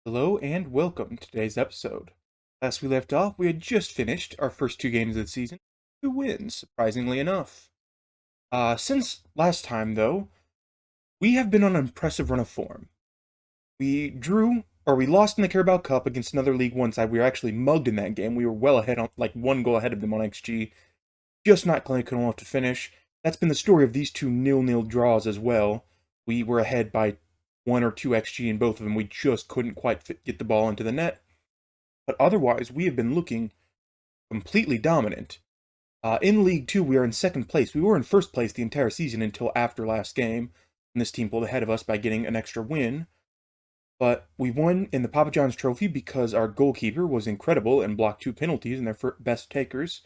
Hello and welcome to today's episode. Last we left off, we had just finished our first two games of the season. Two wins, surprisingly enough. Since last time, though, we have been on an impressive run of form. We lost in the Carabao Cup against another League One side. We were actually mugged in that game. We were well ahead on, like one goal ahead of them on XG, just not clicking enough to finish. That's been the story of these two nil-nil draws as well. We were ahead by 1 or 2 XG in both of them. We just couldn't quite get the ball into the net. But otherwise, we have been looking completely dominant. In League Two, we are in second place. We were in first place the entire season until after last game, and this team pulled ahead of us by getting an extra win. But we won in the Papa John's Trophy because our goalkeeper was incredible and blocked 2 penalties and their best takers.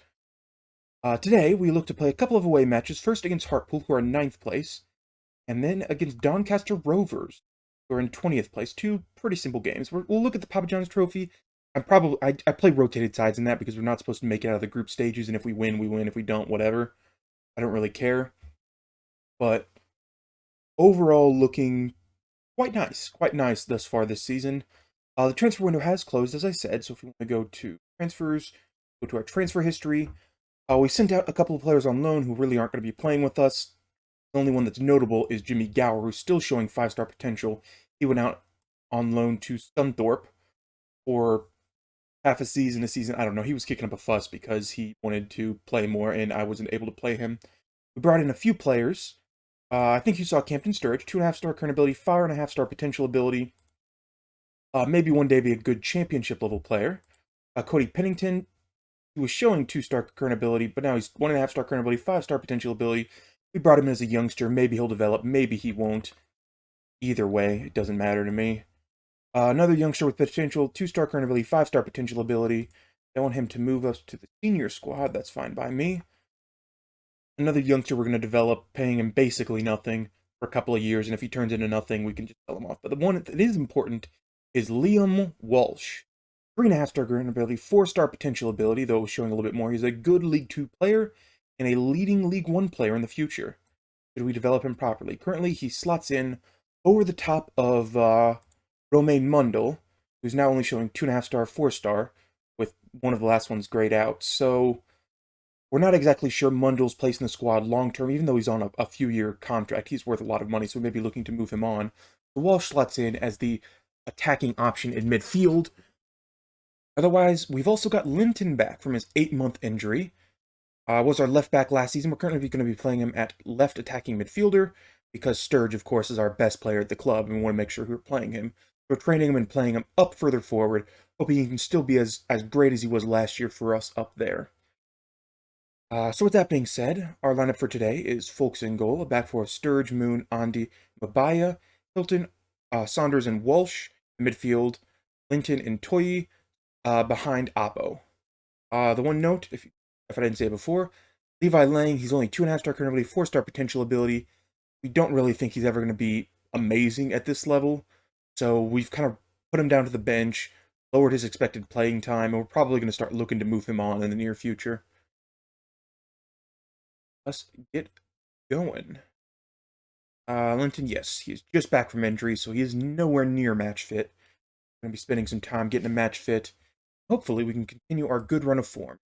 Today, we look to play a couple of away matches, first against Hartpool, who are in ninth place, and then against Doncaster Rovers, who are in 20th place. Two pretty simple games. We'll look at the Papa John's Trophy. I play rotated sides in that because we're not supposed to make it out of the group stages, and if we win, we win. If we don't, whatever. I don't really care. But overall, looking quite nice thus far this season. The transfer window has closed, as I said, so if you want to go to transfers, go to our transfer history. We sent out a couple of players on loan who really aren't going to be playing with us. The only one that's notable is Jimmy Gower, who's still showing 5-star potential. He went out on loan to Scunthorpe for half a season, I don't know. He was kicking up a fuss because he wanted to play more and I wasn't able to play him. We brought in a few players. I think you saw Campton Sturridge, 2.5-star current ability, 5.5-star potential ability. Maybe one day be a good championship level player. Cody Pennington, he was showing 2-star current ability, but now he's 1.5-star current ability, 5-star potential ability. We brought him in as a youngster. Maybe he'll develop, maybe he won't. Either way, it doesn't matter to me. Another youngster with potential, 2-star current ability, 5-star potential ability. I want him to move us to the senior squad. That's fine by me. Another youngster we're going to develop, paying him basically nothing for a couple of years, and if he turns into nothing, we can just sell him off. But the one that is important is Liam Walsh. 3.5-star current ability, 4-star potential ability, though showing a little bit more. He's a good League 2 player and a leading League 1 player in the future. Should we develop him properly? Currently, he slots in over the top of Romain Mundle, who's now only showing 2.5-star, 4-star, with one of the last ones grayed out. So we're not exactly sure Mundle's place in the squad long term, even though he's on a few-year contract. He's worth a lot of money, so we may be looking to move him on. The Walsh slots in as the attacking option in midfield. Otherwise, we've also got Linton back from his 8-month injury. Was our left back last season. We're currently going to be playing him at left attacking midfielder because Sturge, of course, is our best player at the club, and we want to make sure we're playing him. We're training him and playing him up further forward, hoping he can still be as great as he was last year for us up there. So with that being said, our lineup for today is Folks in goal, a back four of Sturge, Moon, Andy, Mabaya, Hilton, Saunders, and Walsh. Midfield, Linton and Toyi, behind Oppo. The one note, if I didn't say it before, Levi Lang, he's only 2.5-star current ability, 4-star potential ability. We don't really think he's ever going to be amazing at this level, so we've kind of put him down to the bench, lowered his expected playing time, and we're probably going to start looking to move him on in the near future. Let's get going. Linton, yes, he's just back from injury, so he is nowhere near match fit. We're going to be spending some time getting him match fit. Hopefully, we can continue our good run of form.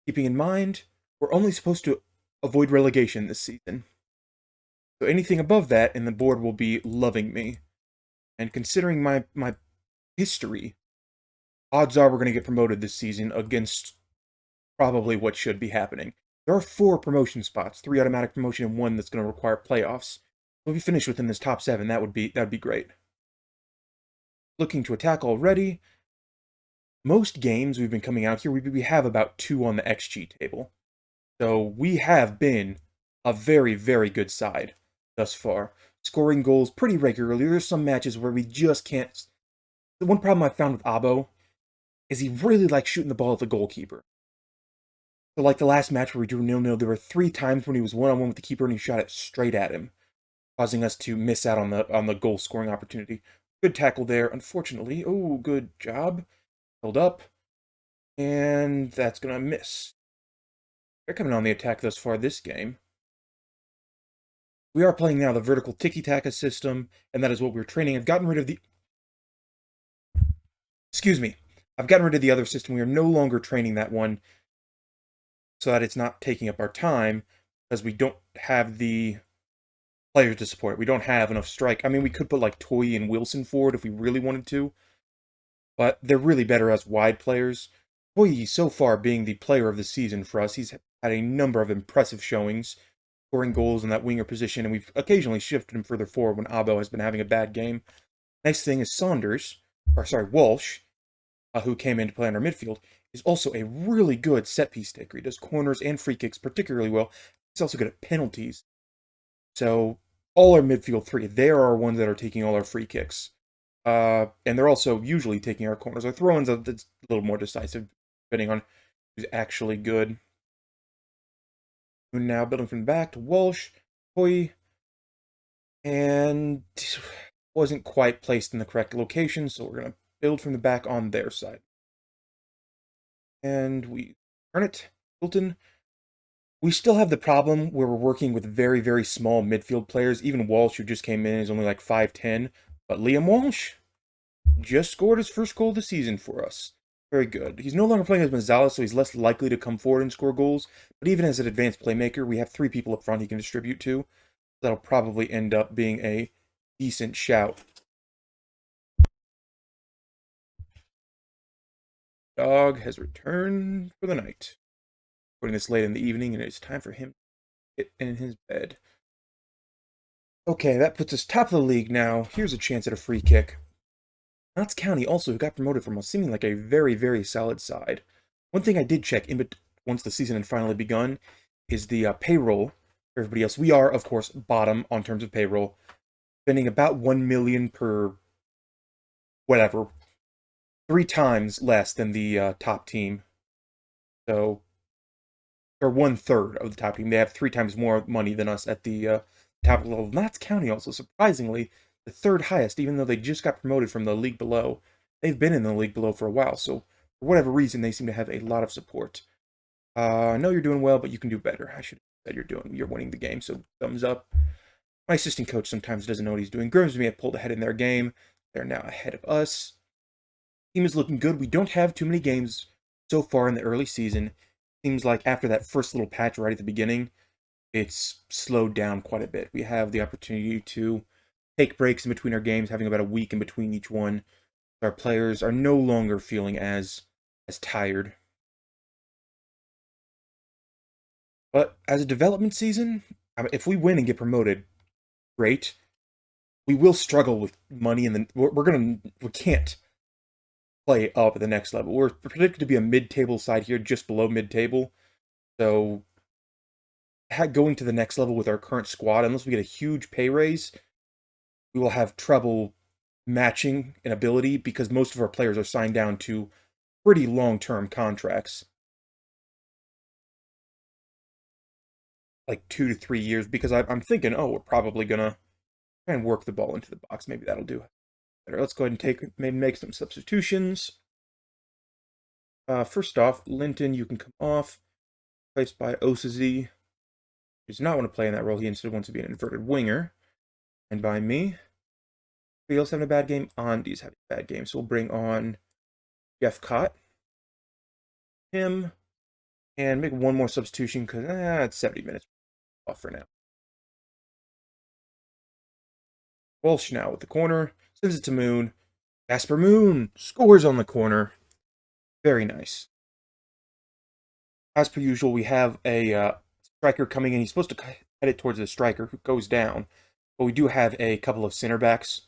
Keeping in mind, we're only supposed to avoid relegation this season. So anything above that, and the board will be loving me. And considering my history, odds are we're going to get promoted this season against probably what should be happening. There are 4 promotion spots, 3 automatic promotion and 1 that's going to require playoffs. So if we finish within this top 7, that would be great. Looking to attack already. Most games we've been coming out here, we have about 2 on the XG table. So we have been a very, very good side thus far. Scoring goals pretty regularly. There's some matches where we just can't. The one problem I found with Abo is he really likes shooting the ball at the goalkeeper. So like the last match where we drew 0-0, there were 3 times when he was one-on-one with the keeper and he shot it straight at him, causing us to miss out on the goal scoring opportunity. Good tackle there, unfortunately. Oh, good job. Held up. And that's gonna miss. They're coming on the attack thus far this game. We are playing now the vertical tiki-taka system, and that is what we're training. I've gotten rid of the Excuse me. I've gotten rid of the other system. We are no longer training that one so that it's not taking up our time because we don't have the players to support it. We don't have enough strike. I mean, we could put like Toy and Wilson forward if we really wanted to, but they're really better as wide players. Toy, so far, being the player of the season for us, he's had a number of impressive showings, scoring goals in that winger position, and we've occasionally shifted him further forward when Abo has been having a bad game. Next thing is Walsh, who came in to play on our midfield, is also a really good set-piece taker. He does corners and free kicks particularly well. He's also good at penalties. So all our midfield three, they are our ones that are taking all our free kicks. And they're also usually taking our corners. Our throw-ins are a little more decisive, depending on who's actually good. We're now building from the back to Walsh, Hoy, and wasn't quite placed in the correct location, so we're going to build from the back on their side. And we turn it, Hilton. We still have the problem where we're working with very, very small midfield players. Even Walsh, who just came in, is only like 5'10". But Liam Walsh just scored his first goal of the season for us. Very good. He's no longer playing as Mazzala, so he's less likely to come forward and score goals. But even as an advanced playmaker, we have 3 people up front he can distribute to. That'll probably end up being a decent shout. Dog has returned for the night. Putting this late in the evening, and it's time for him to get in his bed. Okay, that puts us top of the league now. Here's a chance at a free kick. Notts County also got promoted from what seeming like a very, very solid side. One thing I did check once the season had finally begun is the payroll for everybody else. We are, of course, bottom on terms of payroll, spending about 1 million per whatever, 3 times less than the top team. So, or 1/3 of the top team. They have 3 times more money than us at the top level. Notts County also, surprisingly, the 3rd highest, even though they just got promoted from the league below. They've been in the league below for a while, so for whatever reason, they seem to have a lot of support. I know you're doing well, but you can do better. I should have said you're winning the game, so thumbs up. My assistant coach sometimes doesn't know what he's doing. Grimsby have pulled ahead in their game. They're now ahead of us. Team is looking good. We don't have too many games so far in the early season. Seems like after that first little patch right at the beginning, it's slowed down quite a bit. We have the opportunity to take breaks in between our games, having about a week in between each one. Our players are no longer feeling as tired. But as a development season, if we win and get promoted, great. We will struggle with money, and we can't play up at the next level. We're predicted to be a mid-table side here, just below mid-table. So going to the next level with our current squad, unless we get a huge pay raise, we will have trouble matching in ability because most of our players are signed down to pretty long-term contracts. Like 2 to 3 years, because I'm thinking, oh, we're probably going to try and work the ball into the box. Maybe that'll do better. Let's go ahead and maybe make some substitutions. First off, Linton, you can come off. Replaced by Osazi. He does not want to play in that role. He instead wants to be an inverted winger. And by me. Who else having a bad game? Andy's having a bad game. So we'll bring on Jeff Cott. Him. And make one more substitution because it's 70 minutes off for now. Walsh now with the corner. Sends it to Moon. Jasper Moon scores on the corner. Very nice. As per usual, we have a striker coming in. He's supposed to head it towards the striker who goes down. But we do have a couple of center backs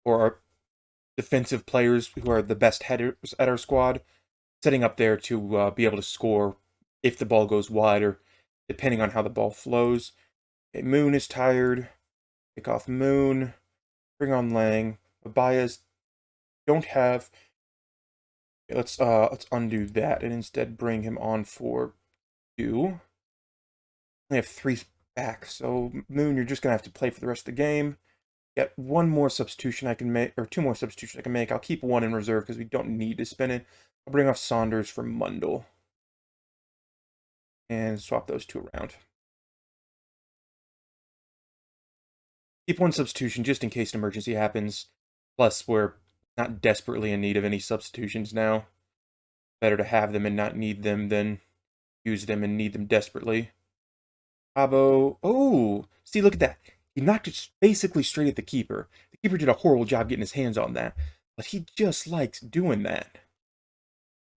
or our defensive players who are the best headers at our squad, setting up there to be able to score if the ball goes wide or depending on how the ball flows. Okay, Moon is tired. Take off Moon. Bring on Lang. Abayas don't have. Okay, let's undo that and instead bring him on for 2. We have 3 back, so Moon, you're just gonna have to play for the rest of the game. Get 1 more substitution I can make, or 2 more substitutions I can make. I'll keep 1 in reserve because we don't need to spin it. I'll bring off Saunders for Mundell. And swap those 2 around. Keep 1 substitution just in case an emergency happens. Plus, we're not desperately in need of any substitutions now. Better to have them and not need them than use them and need them desperately. Abo. Oh, see, look at that. He knocked it basically straight at the keeper. The keeper did a horrible job getting his hands on that, but he just likes doing that.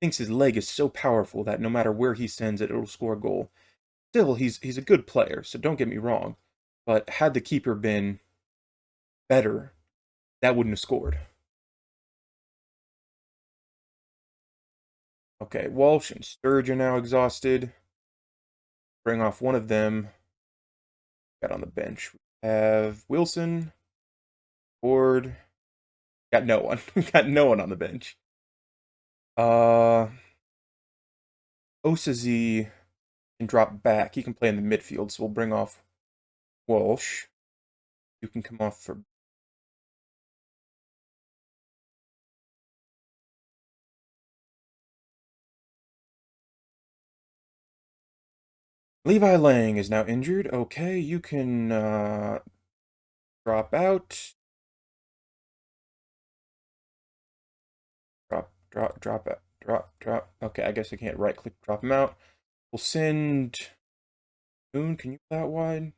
Thinks his leg is so powerful that no matter where he sends it, it'll score a goal. Still, he's a good player, so don't get me wrong. But had the keeper been better, that wouldn't have scored. Okay, Walsh and Sturge are now exhausted. Bring off one of them. Got on the bench. We have Wilson, Ford. Got no one. Got no one on the bench. Osazi can drop back. He can play in the midfield, so we'll bring off Walsh. You can come off for Levi Lang is now injured. Okay, you can drop out. Drop out. Drop. Okay, I guess I can't right click drop him out. We'll send Moon. Can you play out wide?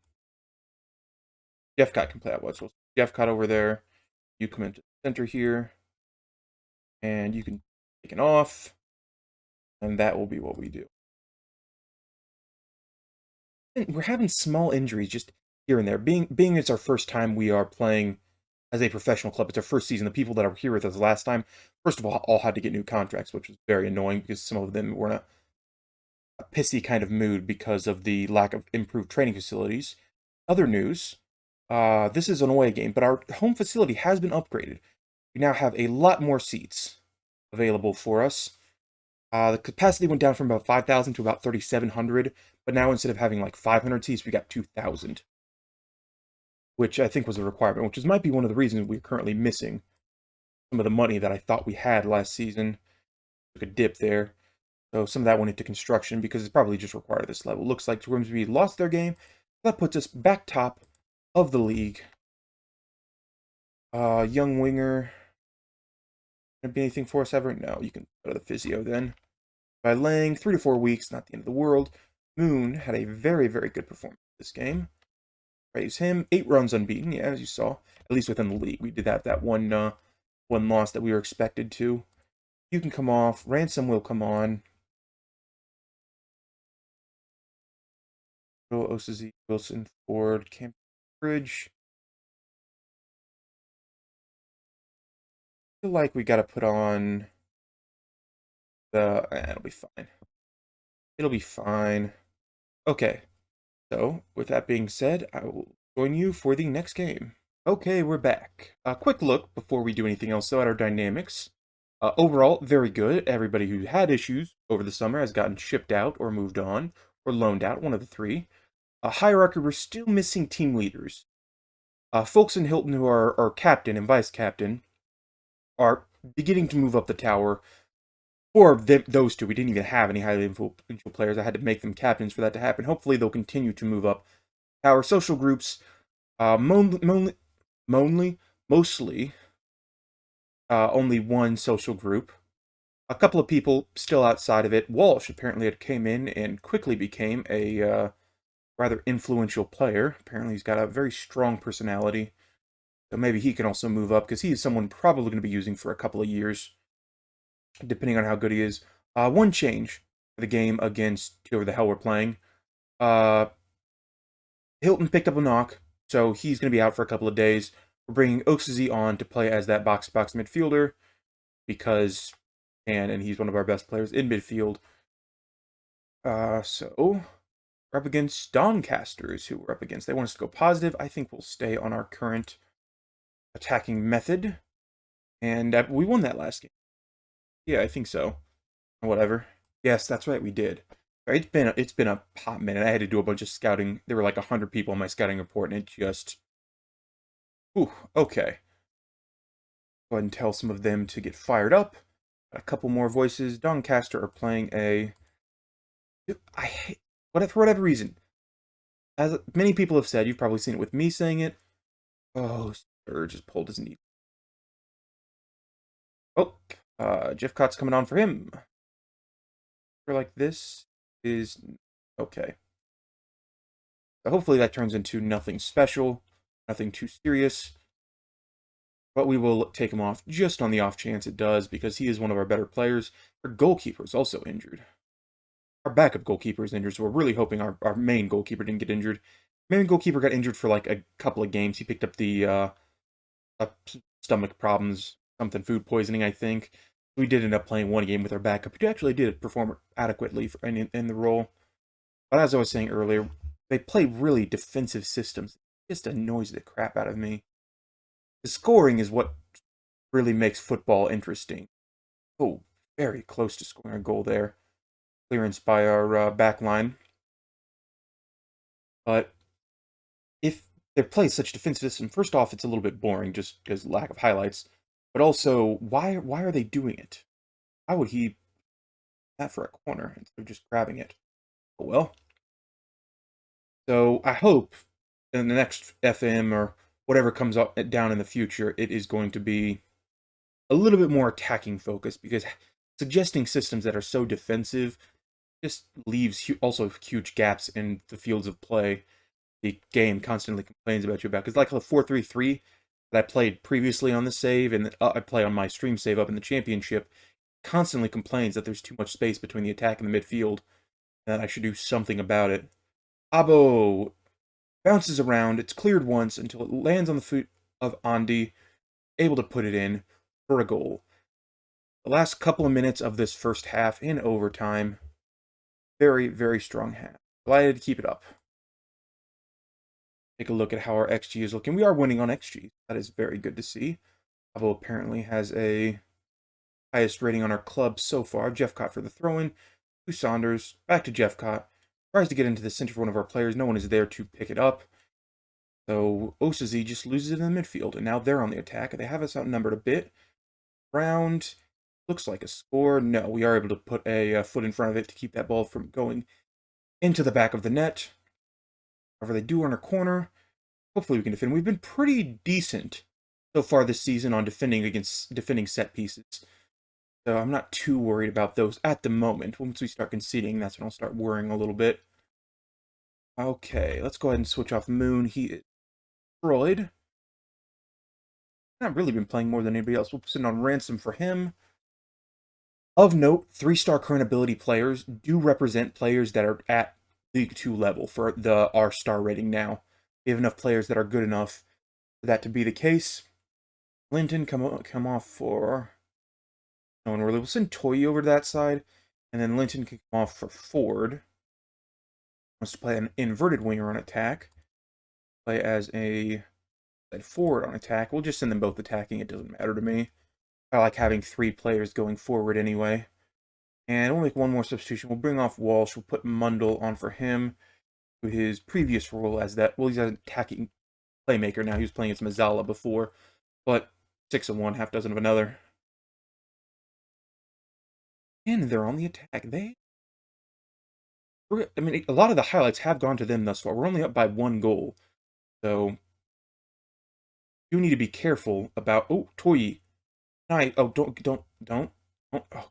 Jeffcott can play out wide. So Jeffcott over there. You come into the center here. And you can take it off. And that will be what we do. And we're having small injuries just here and there. Being it's our first time we are playing as a professional club. It's our first season. The people that were here with us last time, first of all had to get new contracts, which was very annoying because some of them were in a pissy kind of mood because of the lack of improved training facilities. Other news, this is an away game, but our home facility has been upgraded. We now have a lot more seats available for us. The capacity went down from about 5,000 to about 3,700, but now instead of having like 500 seats, we got 2,000, which I think was a requirement, which might be one of the reasons we're currently missing some of the money that I thought we had last season. Took a dip there. So some of that went into construction because it's probably just required at this level. Looks like Grimsby lost their game. That puts us back top of the league. Young winger. Gonna be anything for us ever? No, you can go to the physio then. By Lang, 3 to 4 weeks, not the end of the world. Moon had a very, very good performance this game. Praise him. 8 runs unbeaten, yeah, as you saw. At least within the league. We did have that one loss that we were expected to. You can come off. Ransom will come on. Osazi, Wilson, Ford, Cambridge. I feel like we got to put on the... it'll be fine. It'll be fine. Okay. So, with that being said, I will join you for the next game. Okay, we're back. A quick look before we do anything else, though, at our dynamics. Overall, very good. Everybody who had issues over the summer has gotten shipped out or moved on or loaned out, one of the three. Hierarchy, we're still missing team leaders. Folks and Hilton, who are our captain and vice captain, are beginning to move up the tower. For those two, we didn't even have any highly influential players. I had to make them captains for that to happen. Hopefully, they'll continue to move up. Our social groups, mostly only one social group. A couple of people still outside of it. Walsh apparently had came in and quickly became a rather influential player. Apparently, he's got a very strong personality. So maybe he can also move up because he is someone probably going to be using for a couple of years, depending on how good he is. One change for the game against whoever the hell we're playing. Hilton picked up a knock, so he's going to be out for a couple of days. We're bringing Osazi on to play as that box-to-box midfielder because and he's one of our best players in midfield. So we're up against Doncasters, who we're up against. They want us to go positive. I think we'll stay on our current attacking method. And we won that last game. Yeah, I think so. Whatever. Yes, that's right, we did. It's been a hot minute. I had to do a bunch of scouting. There were like 100 people on my scouting report, and it just... Ooh, okay. Go ahead and tell some of them to get fired up. A couple more voices. Doncaster are playing a... I hate... For whatever reason. As many people have said, you've probably seen it with me saying it. Oh, Sir just pulled his knee. Oh, Jeff Cott's coming on for him. For like this is okay. So hopefully that turns into nothing special, nothing too serious. But we will take him off just on the off chance it does, because he is one of our better players. Our goalkeeper is also injured. Our backup goalkeeper is injured, so we're really hoping our main goalkeeper didn't get injured. Main goalkeeper got injured for like a couple of games. He picked up the stomach problems, something food poisoning, I think. We did end up playing one game with our backup, who actually did perform adequately in the role. But as I was saying earlier, they play really defensive systems. It just annoys the crap out of me. The scoring is what really makes football interesting. Oh, very close to scoring a goal there. Clearance by our back line. But if they play such defensive system, first off, it's a little bit boring just because lack of highlights. But also, why are they doing it? How would he that for a corner instead of just grabbing it? Oh well. So I hope in the next FM or whatever comes up down in the future, it is going to be a little bit more attacking focused, because suggesting systems that are so defensive just leaves also huge gaps in the fields of play the game constantly complains about you about. Because like the 4-3-3 that I played previously on the save, and I play on my stream save up in the championship, constantly complains that there's too much space between the attack and the midfield, and that I should do something about it. Abo bounces around, it's cleared once until it lands on the foot of Andy, able to put it in for a goal. The last couple of minutes of this first half in overtime, very, very strong half. Delighted to keep it up. Take a look at how our XG is looking. We are winning on XG. That is very good to see. Abo apparently has a highest rating on our club so far. Jeffcott for the throw-in. To Saunders. Back to Jeffcott. Tries to get into the center for one of our players. No one is there to pick it up. So Osazi just loses it in the midfield. And now they're on the attack. They have us outnumbered a bit. Round. Looks like a score. No, we are able to put a foot in front of it to keep that ball from going into the back of the net. However, they do earn a corner. Hopefully we can defend. We've been pretty decent so far this season on defending set pieces. So I'm not too worried about those at the moment. Once we start conceding, that's when I'll start worrying a little bit. Okay, let's go ahead and switch off Moon. He is destroyed. Not really been playing more than anybody else. We'll sit on Ransom for him. Of note, 3-star current ability players do represent players that are at League 2 level for the R star rating now. We have enough players that are good enough for that to be the case. Linton come off for no one really. We'll send Toy over to that side, and then Linton can come off for Ford. Wants to play an inverted winger on attack. Play as a forward on attack. We'll just send them both attacking. It doesn't matter to me. I like having 3 players going forward anyway. And we'll make one more substitution. We'll bring off Walsh. We'll put Mundle on for him to his previous role as that. Well, he's an attacking playmaker now. He was playing as Mazzala before, but 6 of one, half dozen of another. And they're on the attack. I mean, a lot of the highlights have gone to them thus far. We're only up by 1 goal, so you need to be careful about. Oh, Toyi. Oh, don't. Oh.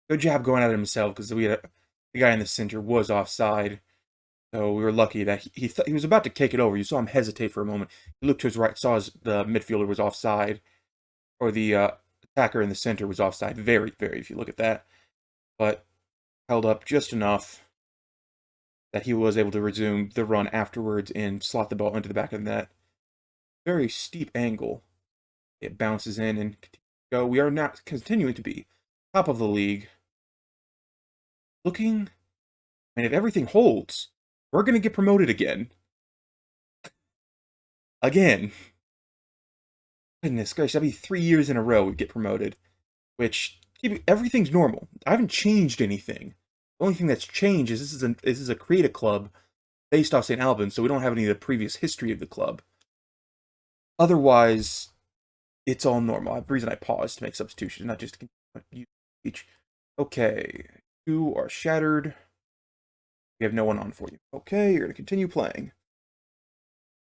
Good job going at it himself, because the guy in the center was offside. So we were lucky that he was about to kick it over. You saw him hesitate for a moment. He looked to his right, saw the midfielder was offside, or the attacker in the center was offside. Very, very, if you look at that. But held up just enough that he was able to resume the run afterwards and slot the ball into the back of the net. Very steep angle. It bounces in and go. We are now continuing to be top of the league. Looking, and if everything holds, we're going to get promoted again. Again. Goodness gracious, that'd be 3 years in a row we get promoted. Which, everything's normal. I haven't changed anything. The only thing that's changed is this is a create a club based off St. Albans, so we don't have any of the previous history of the club. Otherwise, it's all normal. The reason I paused to make substitutions, not just to use each. Okay, you are shattered. We have no one on for you. Okay, you're going to continue playing.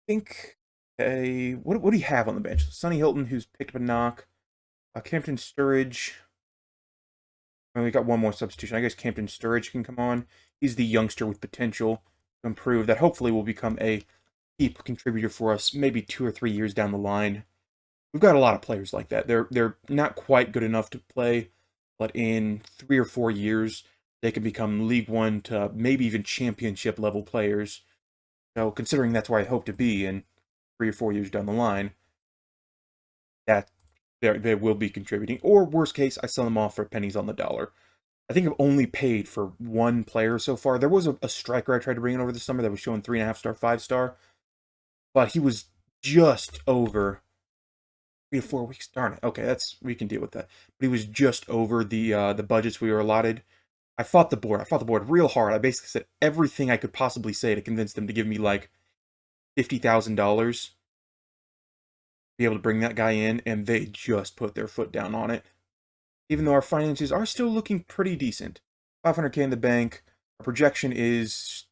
I think, okay, what do you have on the bench? Sonny Hilton, who's picked up a knock. Campton Sturridge. And we got one more substitution. I guess Campton Sturridge can come on. He's the youngster with potential to improve that hopefully will become a key contributor for us maybe 2 or 3 years down the line. We've got a lot of players like that. They're not quite good enough to play, but in 3 or 4 years, they can become League One to maybe even championship level players. So considering that's where I hope to be in 3 or 4 years down the line, that they will be contributing. Or worst case, I sell them off for pennies on the dollar. I think I've only paid for one player so far. There was a striker I tried to bring in over the summer that was showing 3.5 star, 5 star, but he was just over 3 to 4 weeks. Darn it. Okay, we can deal with that. But he was just over the budgets we were allotted. I fought the board. I fought the board real hard. I basically said everything I could possibly say to convince them to give me like $50,000 be able to bring that guy in, and they just put their foot down on it. Even though our finances are still looking pretty decent. 500K in the bank. Our projection is...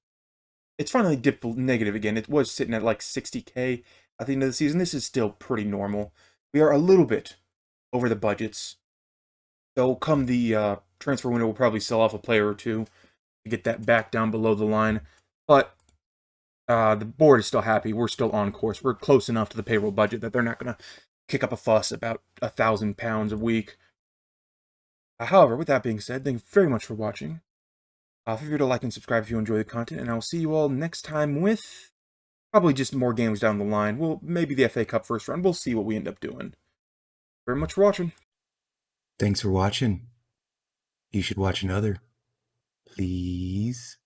It's finally dipped negative again. It was sitting at like 60K at the end of the season. This is still pretty normal. We are a little bit over the budgets. So come the transfer window, we'll probably sell off a player or two to get that back down below the line. But the board is still happy. We're still on course. We're close enough to the payroll budget that they're not going to kick up a fuss about £1,000 a week. However, with that being said, thank you very much for watching. Feel free to like and subscribe if you enjoy the content, and I'll see you all next time with probably just more games down the line. Well, maybe the FA Cup first round. We'll see what we end up doing. Very much for watching. Thanks for watching. You should watch another. Please.